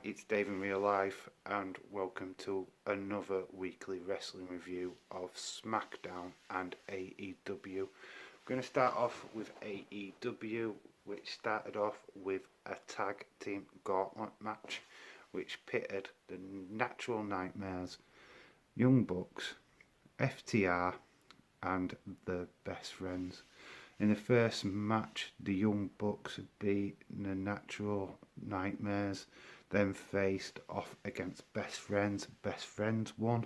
it's Dave in Real Life, and welcome to another weekly wrestling review of SmackDown and AEW. I'm going to start off with AEW, which started off with a tag team gauntlet match, which pitted the Natural Nightmares, Young Bucks, FTR, and the Best Friends. In the first match, the Young Bucks beat the Natural Nightmares, then faced off against Best Friends. Best Friends won,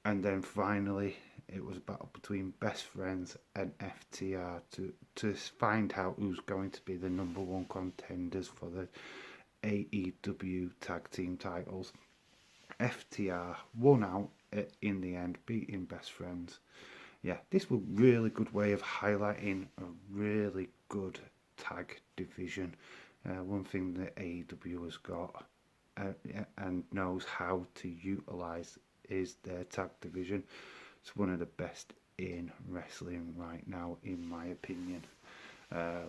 and then finally it was a battle between Best Friends and FTR to find out who's going to be the number one contenders for the AEW tag team titles. FTR won out in the end, beating Best Friends. Yeah, this was a really good way of highlighting a really good tag division. One thing that AEW has got and knows how to utilise is their tag division. It's one of the best in wrestling right now, in my opinion.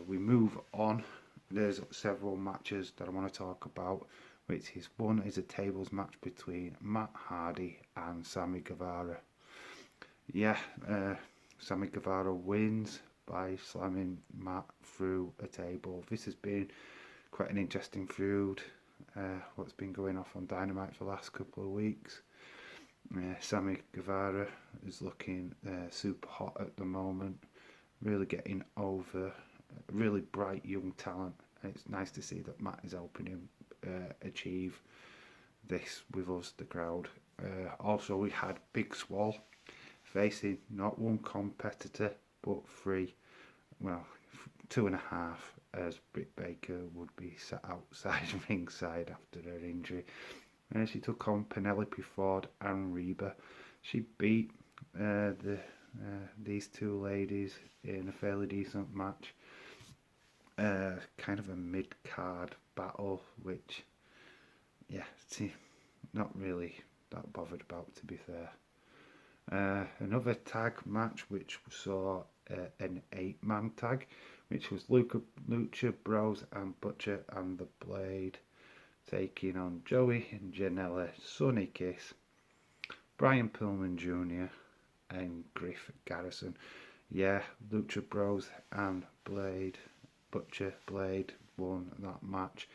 We move on. There's several matches that I want to talk about, which is one is a tables match between Matt Hardy and Sammy Guevara. Yeah, Sammy Guevara wins by slamming Matt through a table. This has been quite an interesting feud. What's been going off on Dynamite for the last couple of weeks. Sammy Guevara is looking super hot at the moment, really getting over, really bright young talent. And it's nice to see that Matt is helping him achieve this with us, the crowd. Also, we had Big Swole facing not one competitor but three, well, 2.5, as Britt Baker would be sat outside ringside after her injury. She took on Penelope Ford and Reba. She beat these two ladies in a fairly decent match. Kind of a mid-card battle, which, yeah, not really that bothered about, to be fair. Another tag match which saw an 8-man tag, which was Lucha Bros and Butcher and the Blade taking on Joey and Janela, Sonny Kiss, Brian Pillman Jr. and Griff Garrison. Yeah, Lucha Bros and Butcher Blade won that match,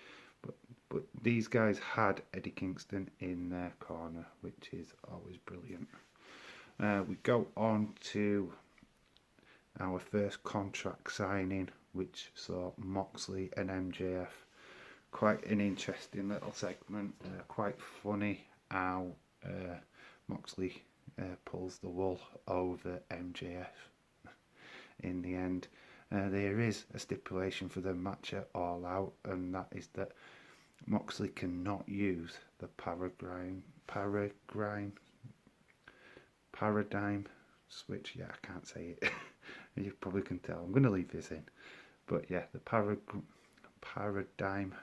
but these guys had Eddie Kingston in their corner, which is always brilliant. We go on to our first contract signing, which saw Moxley and MJF. Quite an interesting little segment, quite funny how Moxley pulls the wool over MJF in the end. There is a stipulation for the match at All Out, and that is that Moxley cannot use the paradigm switch. Yeah, I can't say it. You probably can tell. I'm going to leave this in. But yeah, the paradigm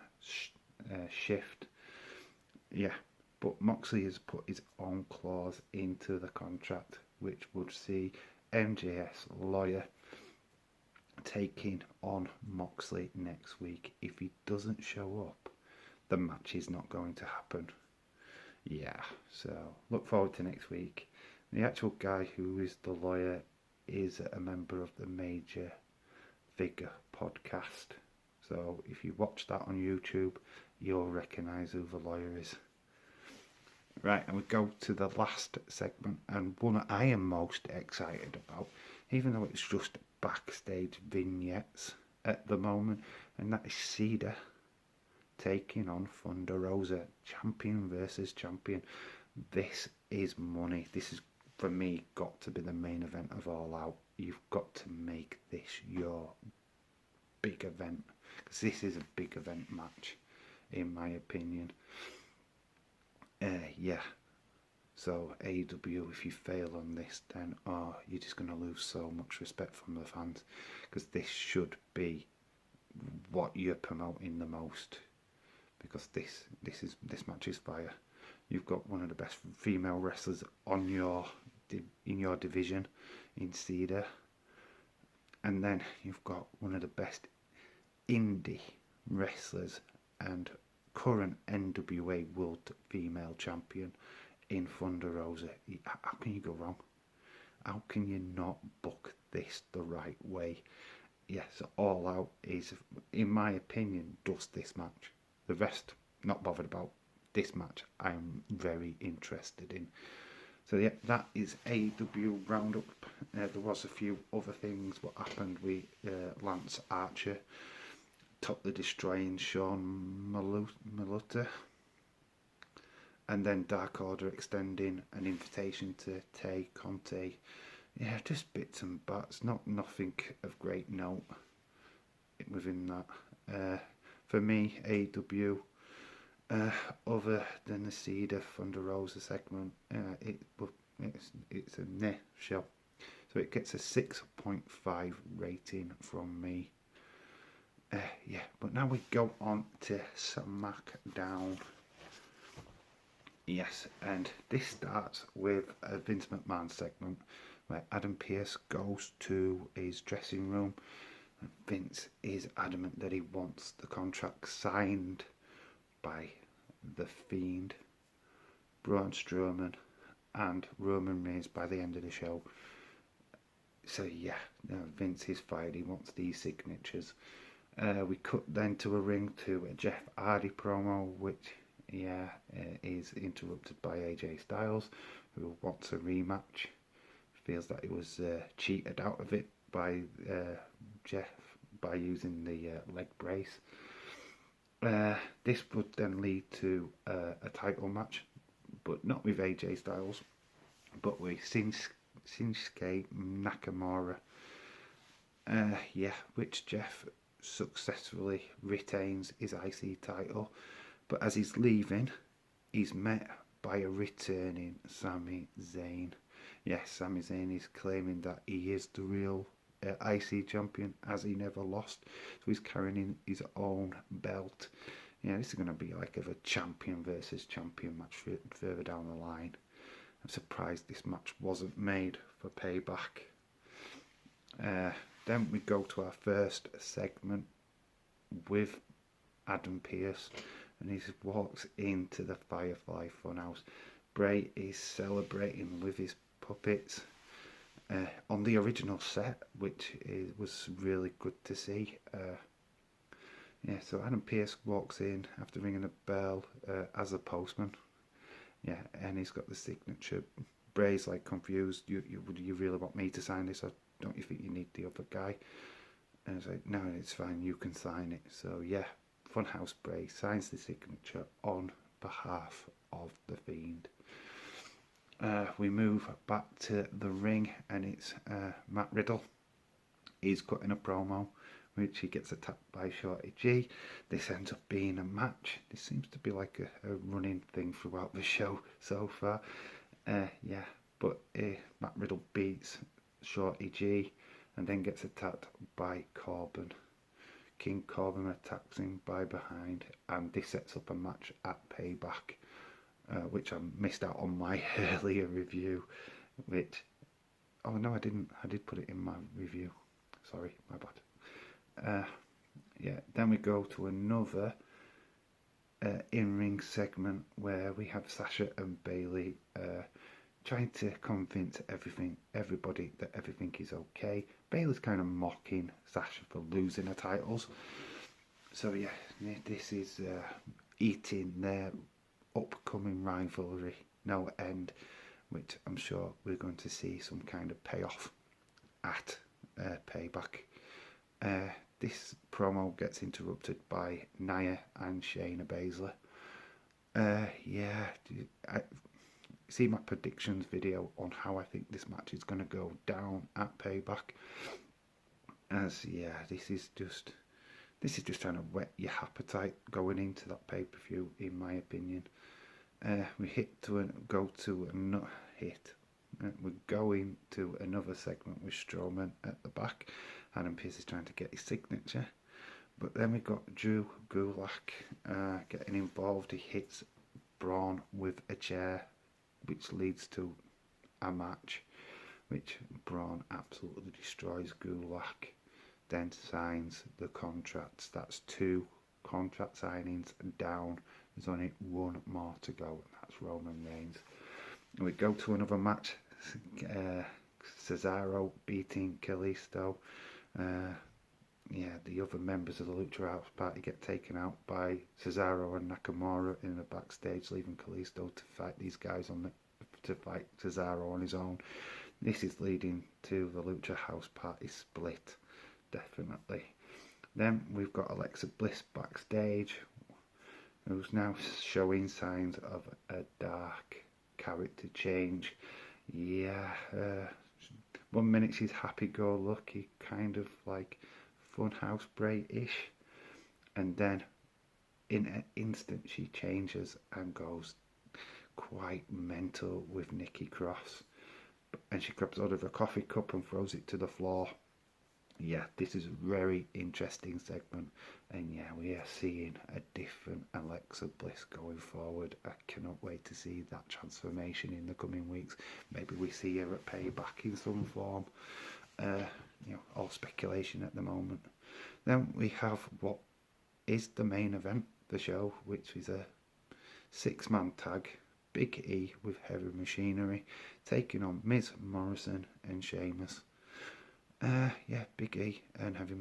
shift. Yeah, but Moxley has put his own clause into the contract, which would see MJF's lawyer taking on Moxley next week. If he doesn't show up, the match is not going to happen. Yeah, so look forward to next week. The actual guy who is the lawyer is a member of the Major Figure podcast. So if you watch that on YouTube, you'll recognise who the lawyer is. Right, and we go to the last segment, and one that I am most excited about, even though it's just backstage vignettes at the moment, and that is Cedar taking on Thunder Rosa, champion versus champion. This is money. This is, for me, got to be the main event of All Out. You've got to make this your big event, because this is a big event match, in my opinion. Yeah. So AEW, if you fail on this, then you're just going to lose so much respect from the fans, because this should be what you're promoting the most, because this match is fire. You've got one of the best female wrestlers in your division in Cedar, and then you've got one of the best indie wrestlers and current NWA World Female Champion in Thunder Rosa. How can you go wrong? How can you not book this the right way? Yes, All Out is, in my opinion, does this match. The rest, not bothered about. This match, I'm very interested in. So yeah, that is AEW Roundup. There was a few other things what happened with Lance Archer, totally destroying Sean Maluta, and then Dark Order extending an invitation to Tay Conte. Yeah, just bits and bats, nothing of great note within that. For me, AEW, other than the Cedar Thunder Rosa segment, it's a meh show. So it gets a 6.5 rating from me. Yeah, but now we go on to SmackDown. Yes, and this starts with a Vince McMahon segment where Adam Pearce goes to his dressing room. And Vince is adamant that he wants the contract signed by The Fiend, Braun Strowman, and Roman Reigns by the end of the show. So yeah, Vince is fired. He wants these signatures. We cut then to a ring to a Jeff Hardy promo, which is interrupted by AJ Styles, who wants a rematch. Feels that he was cheated out of it by Jeff by using the leg brace. This would then lead to a title match, but not with AJ Styles, but with Shinsuke Nakamura. Which Jeff successfully retains his IC title, but as he's leaving, he's met by a returning Sami Zayn. Yes, Sami Zayn is claiming that he is the real IC champion, as he never lost, so he's carrying his own belt. Yeah, this is going to be like a champion versus champion match further down the line. I'm surprised this match wasn't made for Payback. Then we go to our first segment with Adam Pearce, and he walks into the Firefly Funhouse. Bray is celebrating with his puppets on the original set, which was really good to see. So Adam Pearce walks in after ringing a bell as a postman. Yeah, and he's got the signature. Bray's like confused. You really want me to sign this, or don't you think you need the other guy? And it's like, no, it's fine, you can sign it. So yeah, Funhouse Bray signs the signature on behalf of The Fiend. We move back to the ring, and it's Matt Riddle. He's cutting a promo, which he gets attacked by Shorty G. This ends up being a match. This seems to be like a running thing throughout the show so far. But Matt Riddle beats Shorty G and then gets attacked by Corbin. King Corbin attacks him by behind, and this sets up a match at Payback, which I missed out on my earlier review, which, oh no, I didn't. I did put it in my review. Sorry, my bad. Then we go to another in-ring segment where we have Sasha and Bayley trying to convince everybody that everything is okay. Bayley's kind of mocking Sasha for losing her titles. So yeah, this is eating their upcoming rivalry no end, which I'm sure we're going to see some kind of payoff at Payback. This promo gets interrupted by Nia and Shayna Baszler. See my predictions video on how I think this match is going to go down at Payback. This is just trying to whet your appetite going into that pay-per-view, in my opinion. We're going to another segment with Strowman at the back. Adam Pearce is trying to get his signature, but then we got Drew Gulak getting involved. He hits Braun with a chair, which leads to a match, which Braun absolutely destroys Gulak, then signs the contracts. That's 2 contract signings down. There's only one more to go, and that's Roman Reigns. And we go to another match. Cesaro beating Kalisto. The other members of the Lucha House Party get taken out by Cesaro and Nakamura in the backstage, leaving Kalisto to fight these guys to fight Cesaro on his own. This is leading to the Lucha House Party split, definitely. Then we've got Alexa Bliss backstage, who's now showing signs of a dark character change. One minute she's happy-go-lucky, kind of like Funhouse Bray-ish, and then in an instant she changes and goes quite mental with Nikki Cross, and she grabs hold of a coffee cup and throws it to the floor. This is a very interesting segment, and we are seeing a different Alexa Bliss going forward. I cannot wait to see that transformation in the coming weeks. Maybe we see her at Payback in some form. All speculation at the moment. Then we have what is the main event of the show, which is a 6-man tag. Big E with Heavy Machinery taking on Miz, Morrison and Sheamus. Big E and Heavy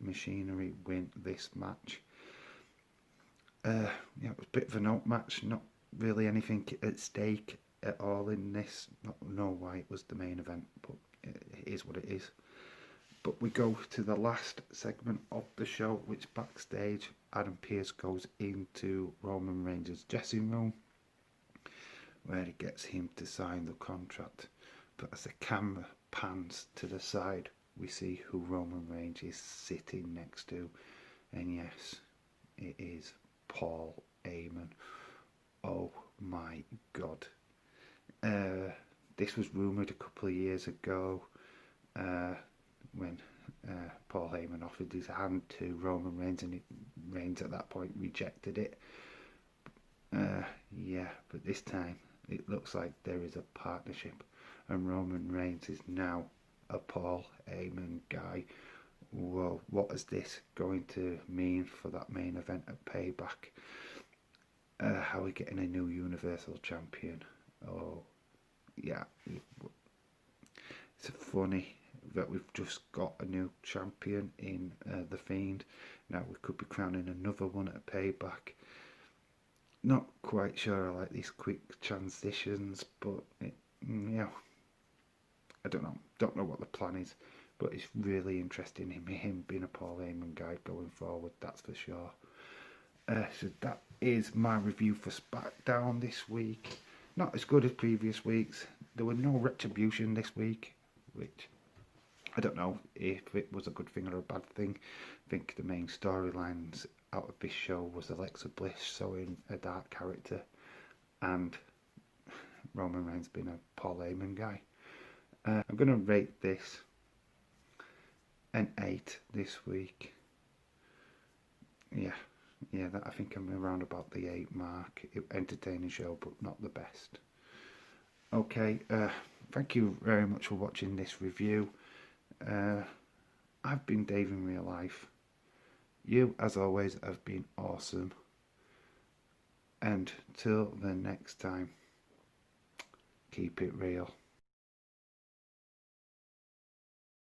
Machinery win this match. It was a bit of a note match, not really anything at stake at all in this. Not know why it was the main event, but it is what it is. But we go to the last segment of the show, which backstage Adam Pearce goes into Roman Reigns' dressing room, where he gets him to sign the contract. But as the camera pans to the side, we see who Roman Reigns is sitting next to, and yes, it is Paul Heyman. Oh my god. This was rumoured a couple of years ago when Paul Heyman offered his hand to Roman Reigns, and Reigns at that point rejected it. But this time it looks like there is a partnership, and Roman Reigns is now a Paul Heyman guy. Whoa, what is this going to mean for that main event at Payback? How are we getting a new Universal Champion? Oh, yeah. It's funny that we've just got a new champion in The Fiend. Now we could be crowning another one at Payback. Not quite sure I like these quick transitions, but I don't know what the plan is, but it's really interesting in him being a Paul Heyman guy going forward, that's for sure. So that is my review for SmackDown this week. Not as good as previous weeks. There were no retribution this week, which I don't know if it was a good thing or a bad thing. I think the main storylines out of this show was Alexa Bliss showing a dark character and Roman Reigns being a Paul Heyman guy. I'm going to rate this an 8 this week. I think I'm around about the 8 mark. Entertaining show, but not the best. Okay, thank you very much for watching this review. I've been Dave in real life. You, as always, have been awesome. And till the next time, keep it real.